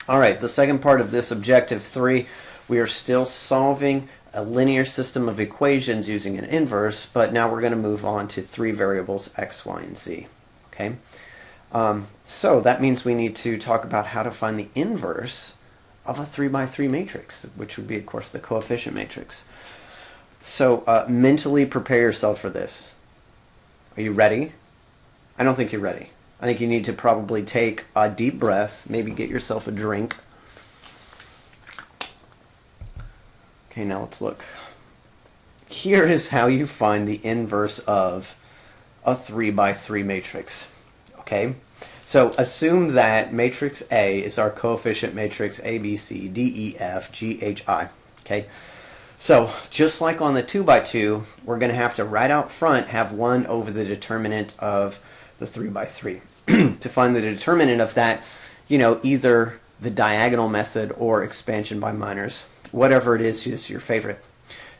All right, the second part of this objective 3, we are still solving a linear system of equations using an inverse, but now we're going to move on to 3 variables, x, y, and z. Okay, so that means we need to talk about how to find the inverse of a 3 by 3 matrix, which would be, of course, the coefficient matrix. So mentally prepare yourself for this. Are you ready? I don't think you're ready. I think you need to probably take a deep breath, maybe get yourself a drink. Okay, now let's look. Here is how you find the inverse of a 3 by 3 matrix. Okay, so assume that matrix A is our coefficient matrix A, B, C, D, E, F, G, H, I. Okay, so just like on the 2 by 2, we're going to have to right out front have 1 over the determinant of the 3 by 3. To find the determinant of that, either the diagonal method or expansion by minors, whatever it is your favorite.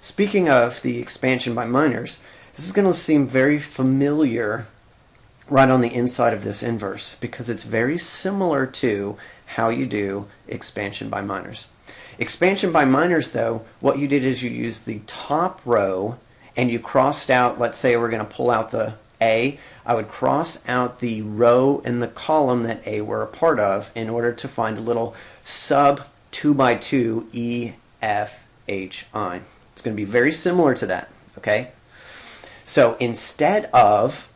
Speaking of the expansion by minors, this is going to seem very familiar right on the inside of this inverse because it's very similar to how you do expansion by minors. Expansion by minors, though, what you did is you used the top row and you crossed out, let's say we're going to pull out the A, I would cross out the row and the column that A were a part of in order to find a little sub 2 by 2 E, F, H, I. It's going to be very similar to that, okay? So instead of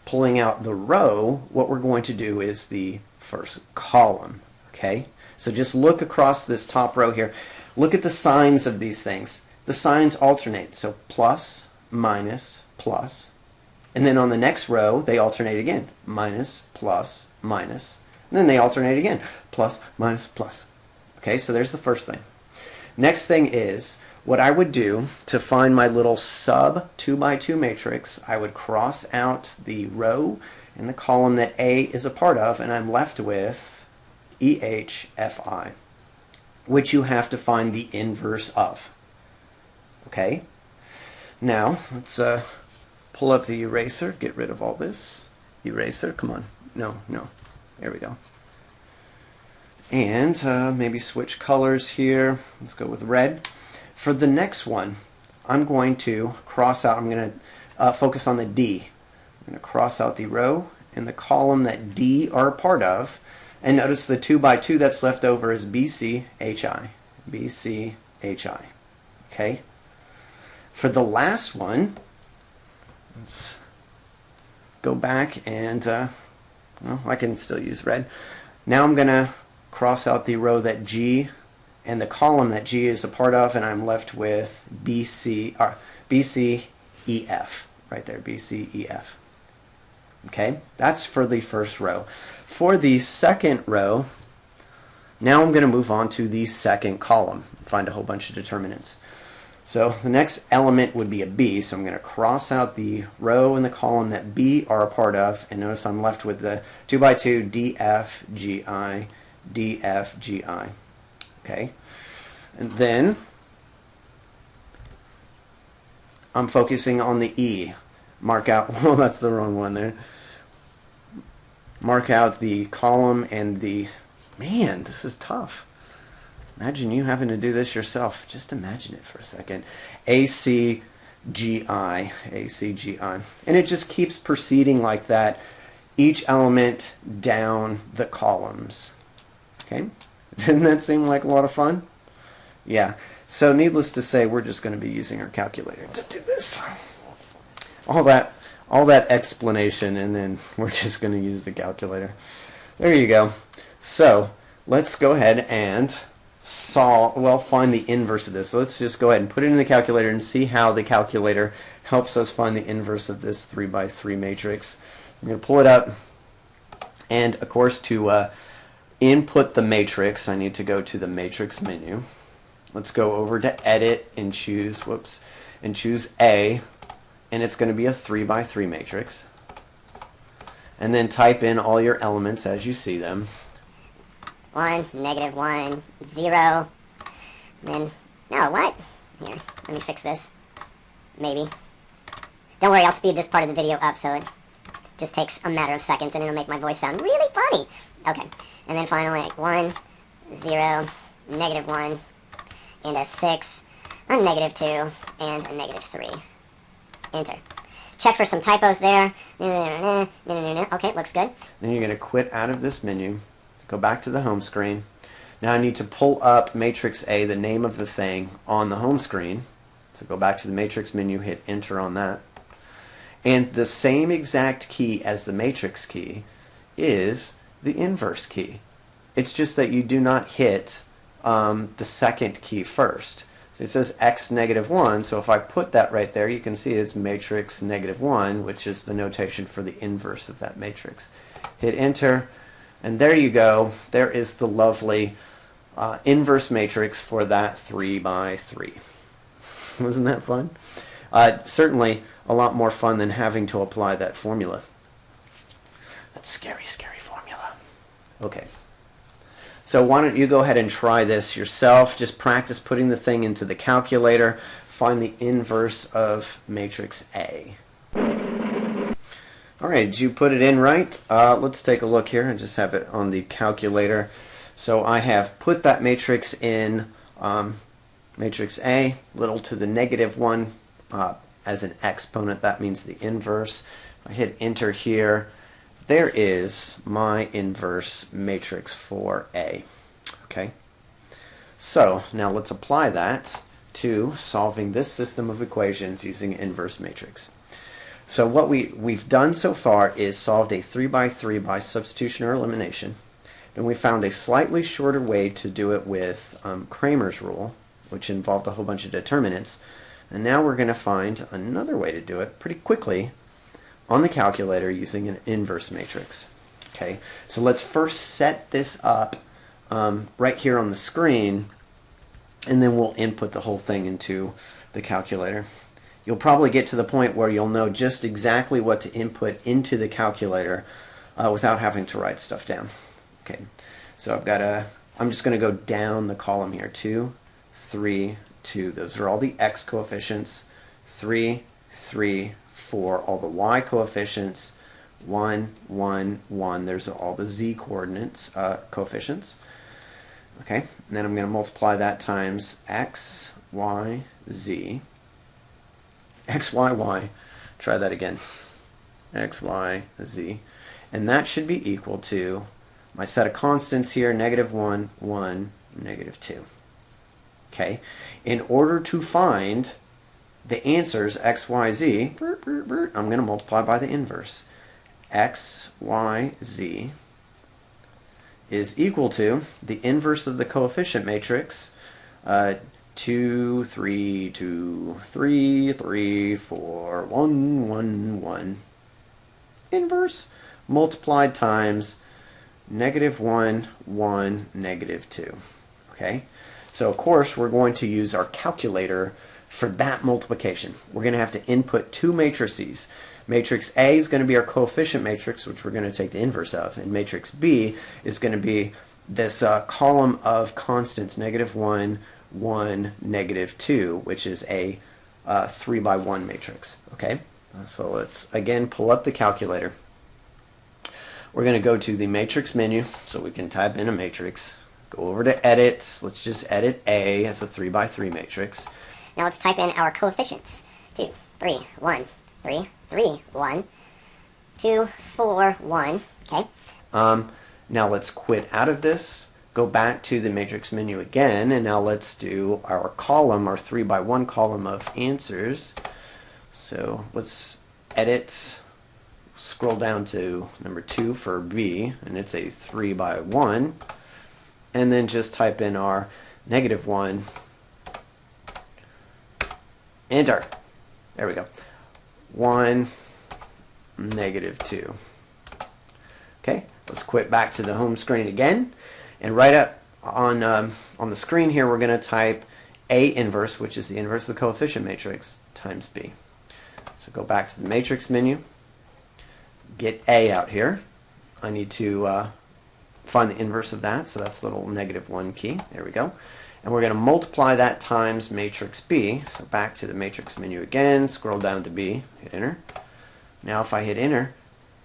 pulling out the row, what we're going to do is the first column, okay? So just look across this top row here. Look at the signs of these things. The signs alternate, so plus, minus, plus. And then on the next row, they alternate again. Minus, plus, minus. And then they alternate again. Plus, minus, plus. Okay, so there's the first thing. Next thing is, what I would do to find my little sub 2 by 2 matrix, I would cross out the row and the column that A is a part of, and I'm left with EHFI, which you have to find the inverse of. Okay? Now, let's pull up the eraser, get rid of all this. Eraser, come on. No. There we go. And maybe switch colors here. Let's go with red. For the next one, I'm going to cross out, I'm going to focus on the D. I'm going to cross out the row and the column that D are a part of. And notice the 2 by 2 that's left over is BCHI. BCHI. Okay? For the last one, let's go back and, well, I can still use red. Now I'm going to cross out the row that G and the column that G is a part of, and I'm left with BCEF, right there, BCEF. Okay, that's for the first row. For the second row, now I'm going to move on to the second column, find a whole bunch of determinants. So the next element would be a B, so I'm going to cross out the row and the column that B are a part of, and notice I'm left with the 2 by 2 DFGI, DFGI. Okay, and then I'm focusing on the E. Mark out, well, that's the wrong one there. Mark out the column and the, man, this is tough. Imagine you having to do this yourself. Just imagine it for a second. ACGI, ACGI. And it just keeps proceeding like that, each element down the columns. Okay? Didn't that seem like a lot of fun? Yeah. So needless to say, we're just going to be using our calculator to do this. All that explanation, and then we're just going to use the calculator. There you go. So let's go ahead and find the inverse of this. So let's just go ahead and put it in the calculator and see how the calculator helps us find the inverse of this 3 by 3 matrix. I'm going to pull it up, and of course to input the matrix, I need to go to the matrix menu. Let's go over to edit and choose, and choose A, and it's going to be a 3 by 3 matrix. And then type in all your elements as you see them. 1, -1, 0. Then, no, what? Here, let me fix this. Maybe. Don't worry, I'll speed this part of the video up so it just takes a matter of seconds and it'll make my voice sound really funny. Okay, and then finally, like 1, 0, -1, and a 6, a -2, and a -3. Enter. Check for some typos there. Okay, looks good. Then you're going to quit out of this menu, go back to the home screen. Now I need to pull up matrix A, the name of the thing, on the home screen. So go back to the matrix menu, hit enter on that. And the same exact key as the matrix key is the inverse key. It's just that you do not hit the second key first. So it says x -1, so if I put that right there, you can see it's matrix -1, which is the notation for the inverse of that matrix. Hit enter, and there you go. There is the lovely inverse matrix for that 3 by 3. Wasn't that fun? Certainly a lot more fun than having to apply that formula. That scary, scary formula. Okay. So why don't you go ahead and try this yourself. Just practice putting the thing into the calculator. Find the inverse of matrix A. All right, did you put it in right? Let's take a look here. I just have it on the calculator. So I have put that matrix in matrix A, little to the -1 as an exponent. That means the inverse. I hit enter here. There is my inverse matrix for A. Okay. So now let's apply that to solving this system of equations using inverse matrix. So what we've done so far is solved a 3 by 3 by substitution or elimination. Then we found a slightly shorter way to do it with Cramer's rule, which involved a whole bunch of determinants. And now we're going to find another way to do it pretty quickly on the calculator using an inverse matrix. Okay, so let's first set this up right here on the screen, and then we'll input the whole thing into the calculator. You'll probably get to the point where you'll know just exactly what to input into the calculator without having to write stuff down. Okay, so I'm just going to go down the column here. 2, 3, 2. Those are all the x coefficients. 3, 3, 4. All the y coefficients. 1, 1, 1. There's all the z coordinates, coefficients. Okay, and then I'm going to multiply that times x, y, z. X, y, y. Try that again. X, y, z. And that should be equal to my set of constants here, -1, 1, -2. Okay, in order to find the answers x, y, z, I'm going to multiply by the inverse. X, y, z is equal to the inverse of the coefficient matrix, 2, 3, 2, 3, 3, 4, 1, 1, 1. Inverse multiplied times -1, 1, -2. Okay, so of course we're going to use our calculator for that multiplication. We're going to have to input two matrices. Matrix A is going to be our coefficient matrix, which we're going to take the inverse of, and matrix B is going to be this column of constants, -1, 1, -2, which is a 3 by 1 matrix. Okay, so let's again pull up the calculator. We're going to go to the matrix menu, so we can type in a matrix. Go over to edit. Let's just edit A as a 3 by 3 matrix. Now let's type in our coefficients. 2, 3, 1, 3, 3, 1, 2, 4, 1. Okay. Now let's quit out of this. Go back to the matrix menu again, and now let's do our column, our 3 by 1 column of answers. So let's edit. Scroll down to number 2 for B, and it's a 3 by 1. And then just type in our -1. Enter. There we go. 1, -2. Okay, let's quit back to the home screen again. And right up on the screen here, we're going to type A inverse, which is the inverse of the coefficient matrix, times B. So go back to the matrix menu. Get A out here. I need to find the inverse of that, so that's the little -1 key. There we go. And we're going to multiply that times matrix B. So back to the matrix menu again, scroll down to B, hit enter. Now if I hit enter,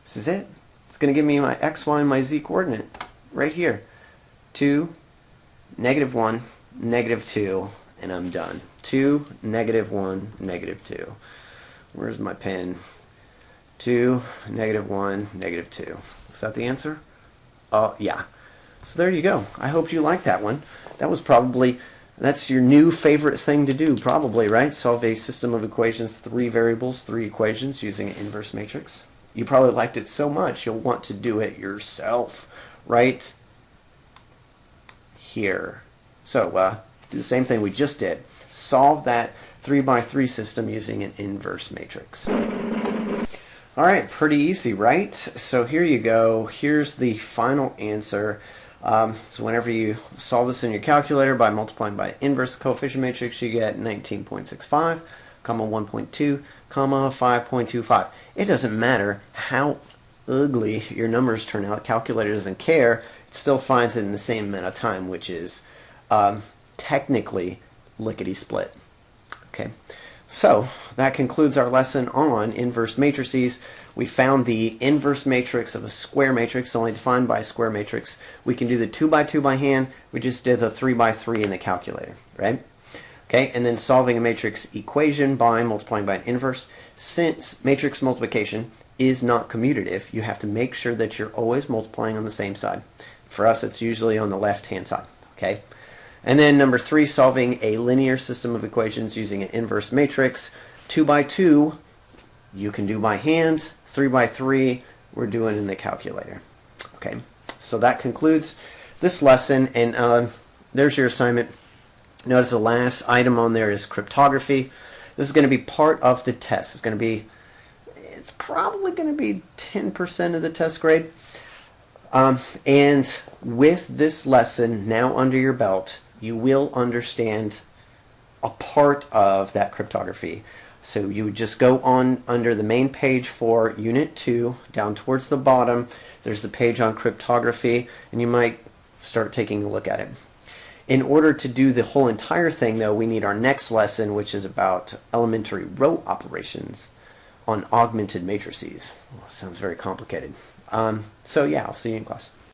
this is it. It's going to give me my x, y, and my z coordinate right here. 2, -1, -2, and I'm done. 2, -1, -2. Where's my pen? 2, -1, -2. Is that the answer? Yeah. So there you go. I hope you liked that one. That was probably, that's your new favorite thing to do, probably, right? Solve a system of equations, 3 variables, 3 equations using an inverse matrix. You probably liked it so much you'll want to do it yourself, right here. So do the same thing we just did. Solve that 3 by 3 system using an inverse matrix. All right, pretty easy, right? So here you go. Here's the final answer. So whenever you solve this in your calculator by multiplying by inverse coefficient matrix, you get 19.65, comma 1.2, comma 5.25. It doesn't matter how ugly your numbers turn out. The calculator doesn't care. It still finds it in the same amount of time, which is technically lickety-split. Okay. So that concludes our lesson on inverse matrices. We found the inverse matrix of a square matrix, only defined by a square matrix. We can do the 2 by 2 by hand. We just did the 3 by 3 in the calculator, right? Okay, and then solving a matrix equation by multiplying by an inverse. Since matrix multiplication is not commutative, you have to make sure that you're always multiplying on the same side. For us, it's usually on the left-hand side, okay? And then number 3, solving a linear system of equations using an inverse matrix. 2 by 2, you can do by hand. 3 by 3, we're doing in the calculator. Okay, so that concludes this lesson, and there's your assignment. Notice the last item on there is cryptography. This is going to be part of the test. It's probably going to be 10% of the test grade. And with this lesson now under your belt, you will understand a part of that cryptography. So you would just go on under the main page for Unit 2, down towards the bottom. There's the page on cryptography, and you might start taking a look at it. In order to do the whole entire thing, though, we need our next lesson, which is about elementary row operations on augmented matrices. Well, sounds very complicated. So yeah, I'll see you in class.